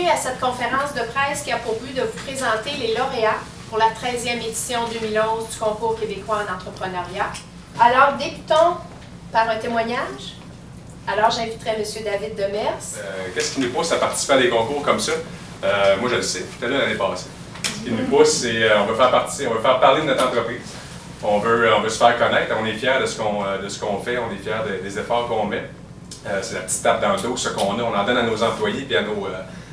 Bienvenue à cette conférence de presse qui a pour but de vous présenter les lauréats pour la 13e édition 2011 du concours québécois en entrepreneuriat. Alors, débutons par un témoignage. Alors, j'inviterai M. David Demers. Qu'est-ce qui nous pousse à participer à des concours comme ça? Moi, je le sais. J'étais là l'année passée. Ce qui nous pousse, c'est on veut faire parler de notre entreprise. On veut se faire connaître. On est fiers de ce qu'on fait. On est fiers des efforts qu'on met. C'est la petite tape dans le dos, ce qu'on a. On en donne à nos employés et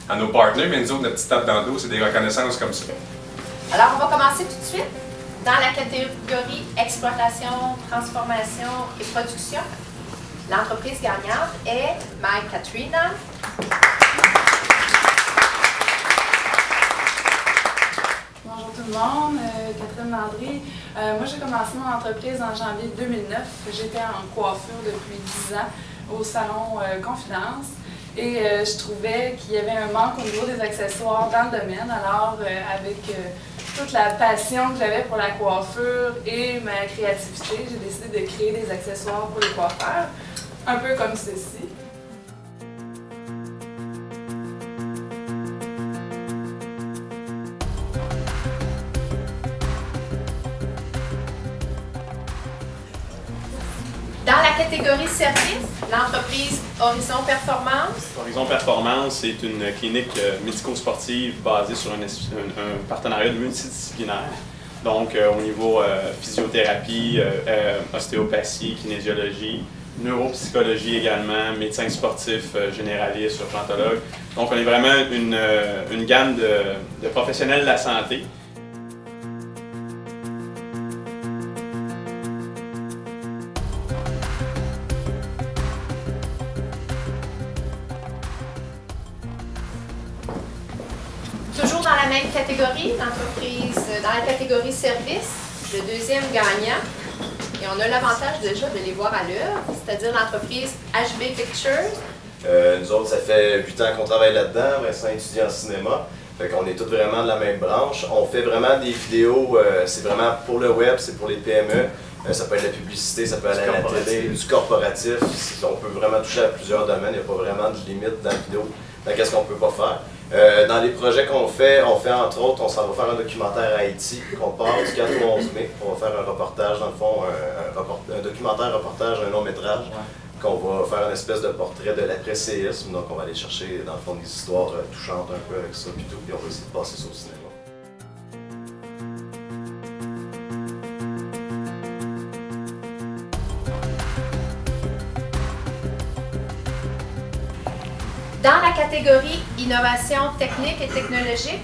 à nos partenaires, mais nous autres, notre petite tape dans le dos, c'est des reconnaissances comme ça. Alors, on va commencer tout de suite dans la catégorie exploitation, transformation et production. L'entreprise gagnante est My Katrina. Bonjour tout le monde, Catherine Landry. Moi, j'ai commencé mon entreprise en janvier 2009. J'étais en coiffure depuis 10 ans au salon Confidence et je trouvais qu'il y avait un manque au niveau des accessoires dans le domaine. Alors, avec toute la passion que j'avais pour la coiffure et ma créativité, j'ai décidé de créer des accessoires pour les coiffeurs, un peu comme ceci. Dans la catégorie service, l'entreprise Horizon Performance. Horizon Performance, c'est une clinique médico-sportive basée sur un partenariat multidisciplinaire. Donc, au niveau physiothérapie, ostéopathie, kinésiologie, neuropsychologie également, médecin sportif généraliste, urgentologue. Donc, on est vraiment une gamme de professionnels de la santé. Toujours dans la même catégorie, l'entreprise, dans la catégorie service, le deuxième gagnant, et on a l'avantage déjà de les voir à l'œuvre, c'est-à-dire l'entreprise HB Pictures. Nous autres, ça fait 8 ans qu'on travaille là-dedans, Vincent étudie en cinéma, fait qu'on est tous vraiment de la même branche. On fait vraiment des vidéos, c'est vraiment pour le web, c'est pour les PME, ça peut être la publicité, ça peut aller à la télé, du corporatif, on peut vraiment toucher à plusieurs domaines, il n'y a pas vraiment de limite dans la vidéo, dans qu'est-ce qu'on ne peut pas faire. Dans les projets qu'on fait entre autres, on s'en va faire un documentaire à Haïti, qu'on part du 4 au 11 mai. On va faire un reportage, dans le fond, un documentaire, reportage, un long métrage, qu'on va faire une espèce de portrait de l'après-séisme. Donc on va aller chercher, dans le fond, des histoires touchantes un peu avec ça, puis tout, puis on va essayer de passer ça au cinéma. Dans la catégorie innovation technique et technologique,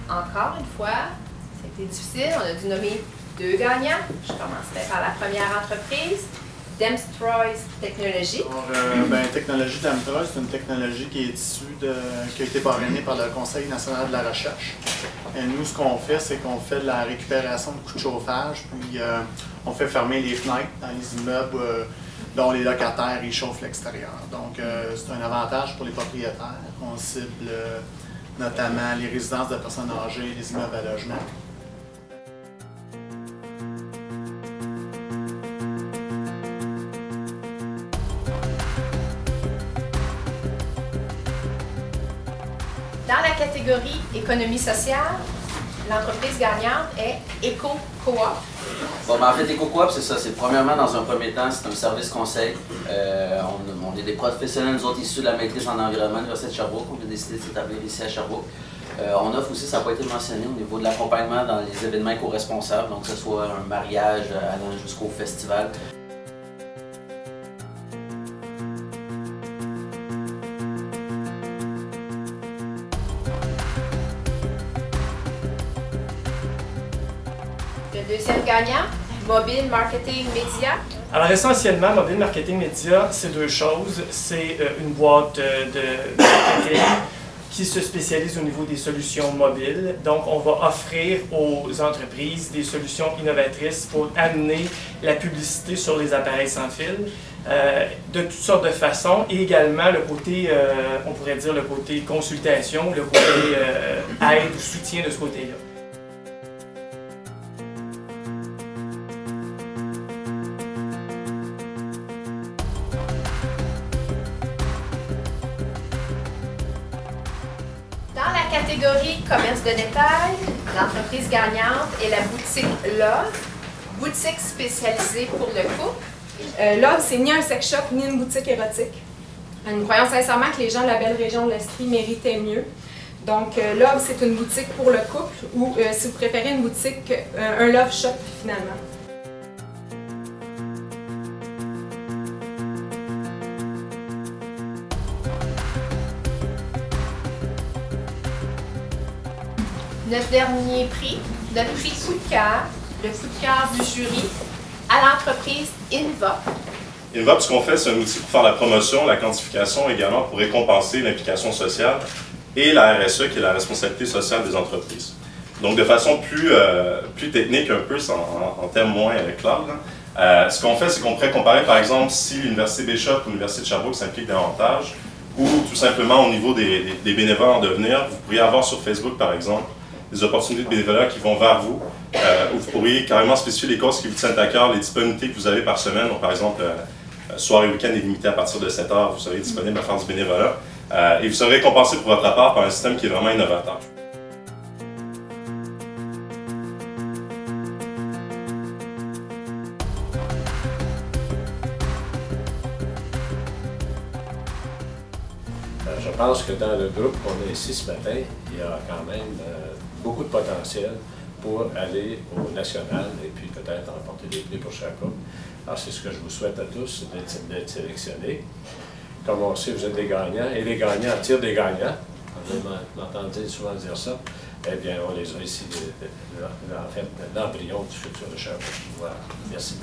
encore une fois, c'était difficile, on a dû nommer 2 gagnants. Je commencerai par la première entreprise, Demstroys Technologies. Technologie Demstroys, c'est une technologie qui est issue qui a été parrainée par le Conseil national de la recherche. Et nous, ce qu'on fait, c'est qu'on fait de la récupération de coûts de chauffage, puis on fait fermer les fenêtres dans les immeubles dont les locataires y chauffent l'extérieur. Donc, c'est un avantage pour les propriétaires. On cible notamment les résidences de personnes âgées et les immeubles à logement. Dans la catégorie économie sociale, l'entreprise gagnante est EcoCoop. Bon, en fait, EcoCoop, c'est ça. C'est premièrement, dans un premier temps, c'est un service conseil. On est des professionnels, nous autres, issus de la maîtrise en environnement de l'Université de Sherbrooke. On a décidé de s'établir ici à Sherbrooke. On offre aussi, ça n'a pas été mentionné, au niveau de l'accompagnement dans les événements éco-responsables, donc que ce soit un mariage allant jusqu'au festival. Le deuxième gagnant, Mobile Marketing Media. Alors essentiellement, Mobile Marketing Media, c'est 2 choses. C'est une boîte de marketing qui se spécialise au niveau des solutions mobiles. Donc on va offrir aux entreprises des solutions innovatrices pour amener la publicité sur les appareils sans fil de toutes sortes de façons, et également le côté, on pourrait dire le côté consultation, le côté aide ou soutien de ce côté-là. Dans catégorie commerce de détail, l'entreprise gagnante est la boutique Love, boutique spécialisée pour le couple. Love, c'est ni un sex shop ni une boutique érotique. Nous croyons sincèrement que les gens de la belle région de l'Estrie méritaient mieux. Donc, Love, c'est une boutique pour le couple ou, si vous préférez, une boutique, un Love Shop finalement. Notre dernier prix, notre prix coup de cœur, le coup de cœur du jury, à l'entreprise Inva. Inva, ce qu'on fait, c'est un outil pour faire la promotion, la quantification, également pour récompenser l'implication sociale et la RSE, qui est la responsabilité sociale des entreprises. Donc, de façon plus technique un peu, en termes moins clairs, ce qu'on fait, c'est qu'on pourrait comparer, par exemple, si l'Université Bishop ou l'Université de Sherbrooke s'implique davantage, ou tout simplement au niveau des bénévoles en devenir, vous pourriez avoir sur Facebook, par exemple, des opportunités de bénévolat qui vont vers vous, où vous pourriez carrément spécifier les causes qui vous tiennent à cœur, les disponibilités que vous avez par semaine. Donc, par exemple, soir et week-end est limité à partir de 7 heures, vous serez disponible à faire du bénévolat. Et vous serez récompensé pour votre apport par un système qui est vraiment innovateur. Je pense que dans le groupe qu'on est ici ce matin, il y a quand même beaucoup de potentiel pour aller au national et puis peut-être remporter des prix pour chaque couple. Alors c'est ce que je vous souhaite à tous, d'être sélectionnés. Comme on sait, vous êtes des gagnants et les gagnants tirent des gagnants. On m'entend souvent dire ça. Eh bien, on les a ici, en fait, l'embryon du futur de Sherbrooke. Voilà. Merci.